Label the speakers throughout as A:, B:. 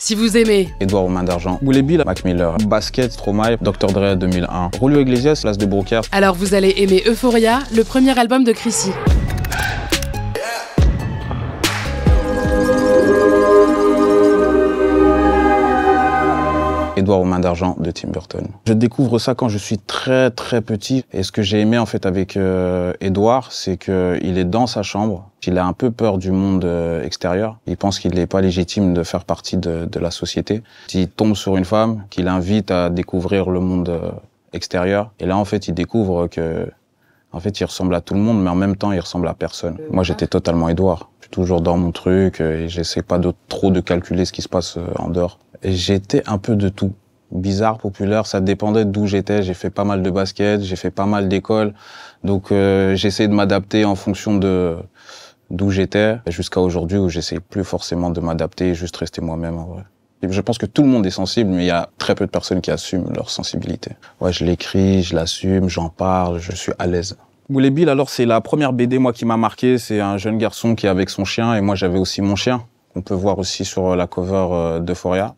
A: Si vous aimez
B: Edouard aux mains d'argent, Bully Bill, Mac Miller, Basket, Stromae, Dr. Dre 2001, Julio Iglesias, Place de Broker.
A: alors vous allez aimer Euphoria, le premier album de Chrissy.
B: Edouard aux mains d'argent de Tim Burton. Je découvre ça quand je suis très petit. Et ce que j'ai aimé en fait avec Edouard, c'est qu'il est dans sa chambre. Il a un peu peur du monde extérieur. Il pense qu'il n'est pas légitime de faire partie de la société. Il tombe sur une femme qu'il invite à découvrir le monde extérieur. Et là en fait il découvre que il ressemble à tout le monde, mais en même temps il ressemble à personne. Moi j'étais totalement Edouard. Je suis toujours dans mon truc et j'essaie pas trop de calculer ce qui se passe en dehors. J'étais un peu de tout. Bizarre, populaire, ça dépendait d'où j'étais. J'ai fait pas mal de basket, j'ai fait pas mal d'écoles. Donc j'essaie de m'adapter en fonction de d'où j'étais, jusqu'à aujourd'hui où j'essaie plus forcément de m'adapter et juste rester moi-même en vrai. Et je pense que tout le monde est sensible, mais il y a très peu de personnes qui assument leur sensibilité. Ouais, je l'écris, je l'assume, j'en parle, je suis à l'aise. Bully Bill, alors c'est la première BD moi qui m'a marqué. C'est un jeune garçon qui est avec son chien et moi j'avais aussi mon chien. On peut voir aussi sur la cover d'Euphoria.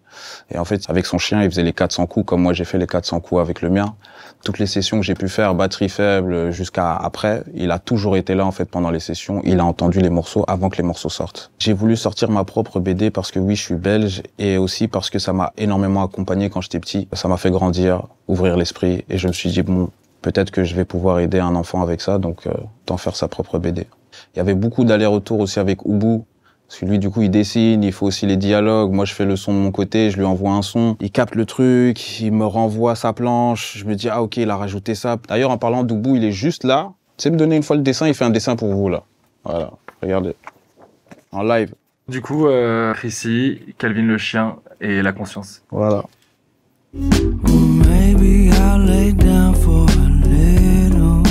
B: Et en fait, avec son chien, il faisait les 400 coups, comme moi j'ai fait les 400 coups avec le mien. Toutes les sessions que j'ai pu faire, batterie faible jusqu'à après, il a toujours été là en fait pendant les sessions. Il a entendu les morceaux avant que les morceaux sortent. J'ai voulu sortir ma propre BD parce que oui, je suis belge et aussi parce que ça m'a énormément accompagné quand j'étais petit. Ça m'a fait grandir, ouvrir l'esprit et je me suis dit bon, peut-être que je vais pouvoir aider un enfant avec ça, donc d'en faire sa propre BD. Il y avait beaucoup d'allers-retours aussi avec Oubou. Parce que lui, du coup, il dessine, il faut aussi les dialogues. Moi, je fais le son de mon côté, je lui envoie un son. Il capte le truc, il me renvoie sa planche. Je me dis, ah ok, il a rajouté ça. D'ailleurs, en parlant d'Oubou, il est juste là. Tu sais me donner une fois le dessin, il fait un dessin pour vous, là. Voilà, regardez. En live.
C: Du coup, Chrissy, Calvin le chien et la conscience.
B: Voilà.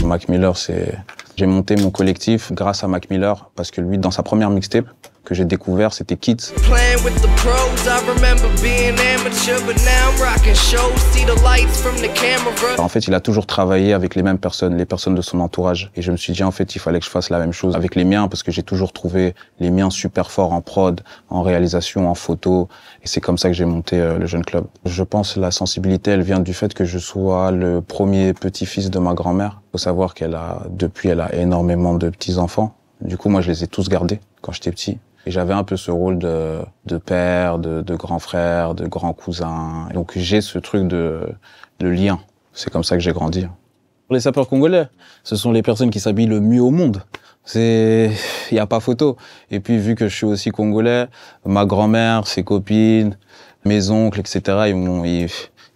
B: Mac Miller, c'est... J'ai monté mon collectif grâce à Mac Miller, parce que lui, dans sa première mixtape que j'ai découvert, c'était Kids. En fait, il a toujours travaillé avec les mêmes personnes, les personnes de son entourage. Et je me suis dit, en fait, il fallait que je fasse la même chose avec les miens, parce que j'ai toujours trouvé les miens super forts en prod, en réalisation, en photo. Et c'est comme ça que j'ai monté le Jeune Club. Je pense que la sensibilité, elle vient du fait que je sois le premier petit-fils de ma grand-mère. Il faut savoir depuis, elle a énormément de petits-enfants. Du coup, moi, je les ai tous gardés quand j'étais petit. Et j'avais un peu ce rôle de père, de grand frère, de grand cousin. Donc j'ai ce truc de lien. C'est comme ça que j'ai grandi. Les sapeurs congolais, ce sont les personnes qui s'habillent le mieux au monde. Il y a pas photo. Et puis vu que je suis aussi congolais, ma grand-mère, ses copines, mes oncles, etc.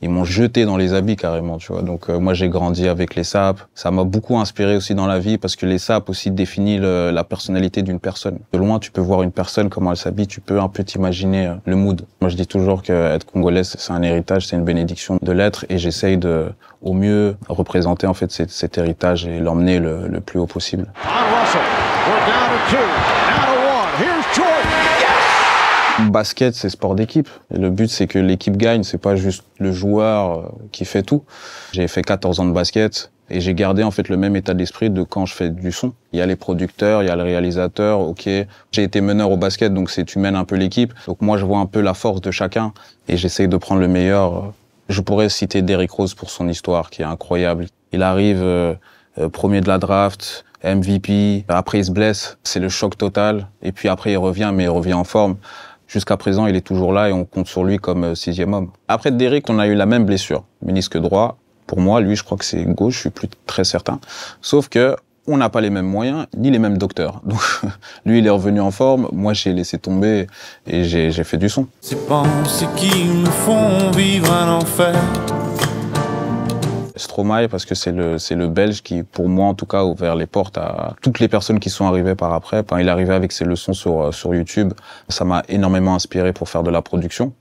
B: Ils m'ont jeté dans les habits carrément, tu vois. Donc moi j'ai grandi avec les sapes. Ça m'a beaucoup inspiré aussi dans la vie parce que les sapes aussi définissent la personnalité d'une personne. De loin tu peux voir une personne comment elle s'habille, tu peux un peu t'imaginer le mood. Moi je dis toujours que être congolais c'est un héritage, c'est une bénédiction de l'être et j'essaye de au mieux représenter en fait cet héritage et l'emmener le plus haut possible. Basket, c'est sport d'équipe. Et le but, c'est que l'équipe gagne. C'est pas juste le joueur qui fait tout. J'ai fait 14 ans de basket et j'ai gardé en fait le même état d'esprit de quand je fais du son. Il y a les producteurs, il y a le réalisateur. Ok, j'ai été meneur au basket, donc tu mènes un peu l'équipe. Donc moi, je vois un peu la force de chacun et j'essaye de prendre le meilleur. Je pourrais citer Derrick Rose pour son histoire, qui est incroyable. Il arrive premier de la draft, MVP. Après, il se blesse. C'est le choc total. Et puis après, il revient, mais il revient en forme. Jusqu'à présent, il est toujours là et on compte sur lui comme 6e homme. Après Derrick, on a eu la même blessure. Ménisque droit. Pour moi, lui, je crois que c'est gauche, je suis plus très certain. Sauf que on n'a pas les mêmes moyens, ni les mêmes docteurs. Donc, lui, il est revenu en forme. Moi, j'ai laissé tomber et j'ai fait du son.
D: Ces pensées qui me font vivre un enfer.
B: Stromae, parce que c'est le Belge qui, pour moi en tout cas, a ouvert les portes à toutes les personnes qui sont arrivées par après. Quand il est arrivé avec ses leçons sur YouTube, ça m'a énormément inspiré pour faire de la production.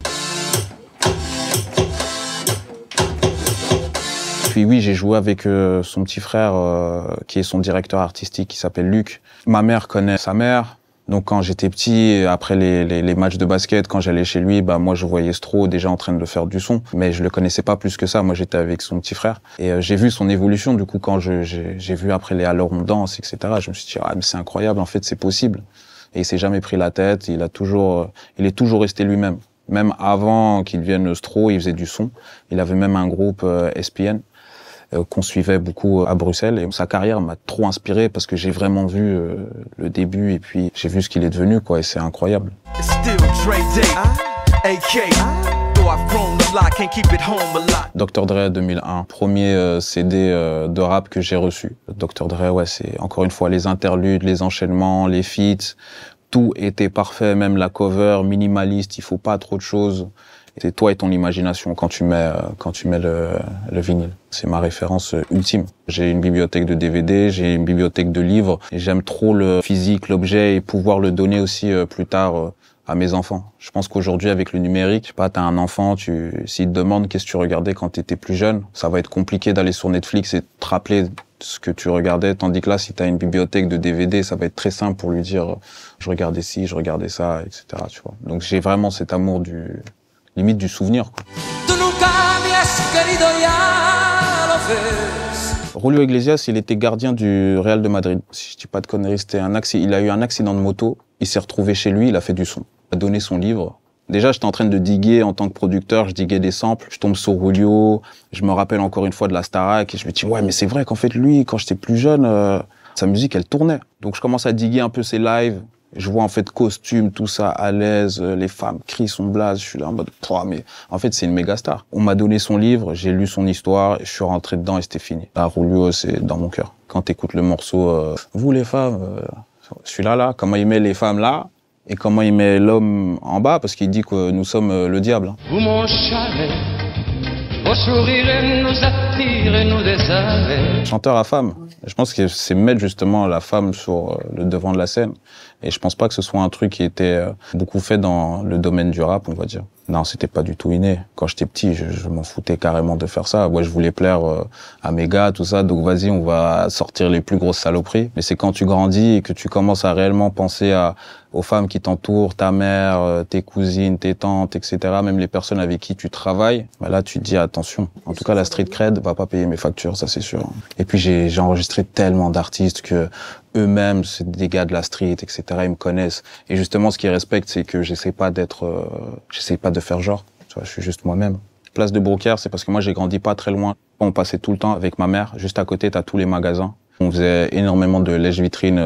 B: Puis oui, j'ai joué avec son petit frère, qui est son directeur artistique, qui s'appelle Luc. Ma mère connaît sa mère. Donc quand j'étais petit, après les matchs de basket, quand j'allais chez lui, moi je voyais Stro déjà en train de faire du son, mais je le connaissais pas plus que ça. Moi j'étais avec son petit frère et j'ai vu son évolution. Du coup quand j'ai vu après les Alors on danse, etc. Je me suis dit ah mais c'est incroyable, en fait c'est possible. Et il s'est jamais pris la tête. Il est toujours resté lui-même. Même avant qu'il vienne Stro, il faisait du son. Il avait même un groupe SPN qu'on suivait beaucoup à Bruxelles. Et sa carrière m'a trop inspiré parce que j'ai vraiment vu le début et puis j'ai vu ce qu'il est devenu, quoi. Et c'est incroyable. Dr. Dre 2001, premier CD de rap que j'ai reçu. Dr. Dre, ouais, c'est encore une fois les interludes, les enchaînements, les feats. Tout était parfait, même la cover, minimaliste, il faut pas trop de choses. C'est toi et ton imagination quand tu mets le vinyle. C'est ma référence ultime. J'ai une bibliothèque de DVD, j'ai une bibliothèque de livres. Et j'aime trop le physique, l'objet et pouvoir le donner aussi plus tard à mes enfants. Je pense qu'aujourd'hui, avec le numérique, je sais pas, t'as un enfant, s'il te demande qu'est-ce que tu regardais quand t'étais plus jeune, ça va être compliqué d'aller sur Netflix et de te rappeler ce que tu regardais, tandis que là, si t'as une bibliothèque de DVD, ça va être très simple pour lui dire je regardais ci, je regardais ça, etc. Tu vois. Donc j'ai vraiment cet amour limite du souvenir, quoi. Julio Iglesias, il était gardien du Real de Madrid. Si je dis pas de conneries, il a eu un accident de moto, il s'est retrouvé chez lui, il a fait du son. Il a donné son livre. Déjà, j'étais en train de diguer en tant que producteur, je diguais des samples, je tombe sur Julio, je me rappelle encore une fois de la Starac et je me dis ouais, mais c'est vrai qu'en fait lui, quand j'étais plus jeune, sa musique elle tournait. Donc je commence à diguer un peu ses lives. Je vois en fait costume, tout ça à l'aise, les femmes crient son blaze, je suis là en mode mais en fait c'est une méga star. On m'a donné son livre, j'ai lu son histoire, je suis rentré dedans et c'était fini. Là, Julio, c'est dans mon cœur. Quand t'écoutes le morceau, vous les femmes, celui-là, comment il met les femmes là et comment il met l'homme en bas parce qu'il dit que nous sommes le diable.
E: Vous mon chalet, vos sourires nous attirent et nous désavent.
B: Chanteur à femme. Je pense que c'est mettre justement la femme sur le devant de la scène. Et je pense pas que ce soit un truc qui était beaucoup fait dans le domaine du rap, on va dire. Non, c'était pas du tout inné. Quand j'étais petit, je m'en foutais carrément de faire ça. Ouais, je voulais plaire à mes gars, tout ça. Donc vas-y, on va sortir les plus grosses saloperies. Mais c'est quand tu grandis et que tu commences à réellement penser aux femmes qui t'entourent, ta mère, tes cousines, tes tantes, etc. Même les personnes avec qui tu travailles. Bah là, tu te dis attention. En tout cas, la street cred va pas payer mes factures, ça c'est sûr. Et puis j'ai enregistré tellement d'artistes que eux-mêmes, c'est des gars de la street, etc. Ils me connaissent. Et justement, ce qu'ils respectent, c'est que j'essaie pas de faire genre. Tu vois, je suis juste moi-même. Place de Beaucaire, c'est parce que moi, j'ai grandi pas très loin. On passait tout le temps avec ma mère. Juste à côté, t'as tous les magasins. On faisait énormément de lèche-vitrine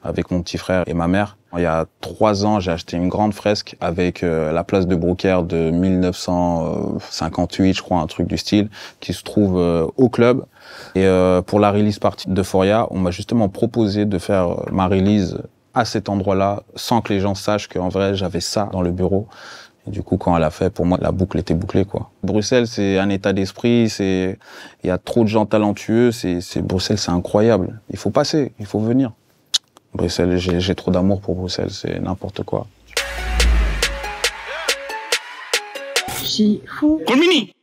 B: avec mon petit frère et ma mère. Il y a 3 ans, j'ai acheté une grande fresque avec la place de Beaucaire de 1958, je crois, un truc du style, qui se trouve au club. Et pour la release party d'Euphoria, on m'a justement proposé de faire ma release à cet endroit-là, sans que les gens sachent qu'en vrai, j'avais ça dans le bureau. Et du coup, quand elle a fait, pour moi, la boucle était bouclée, quoi. Bruxelles, c'est un état d'esprit, il y a trop de gens talentueux, Bruxelles, c'est incroyable. Il faut passer, il faut venir. Bruxelles, j'ai trop d'amour pour Bruxelles, c'est n'importe quoi.
F: Chiffou.
D: Colmini.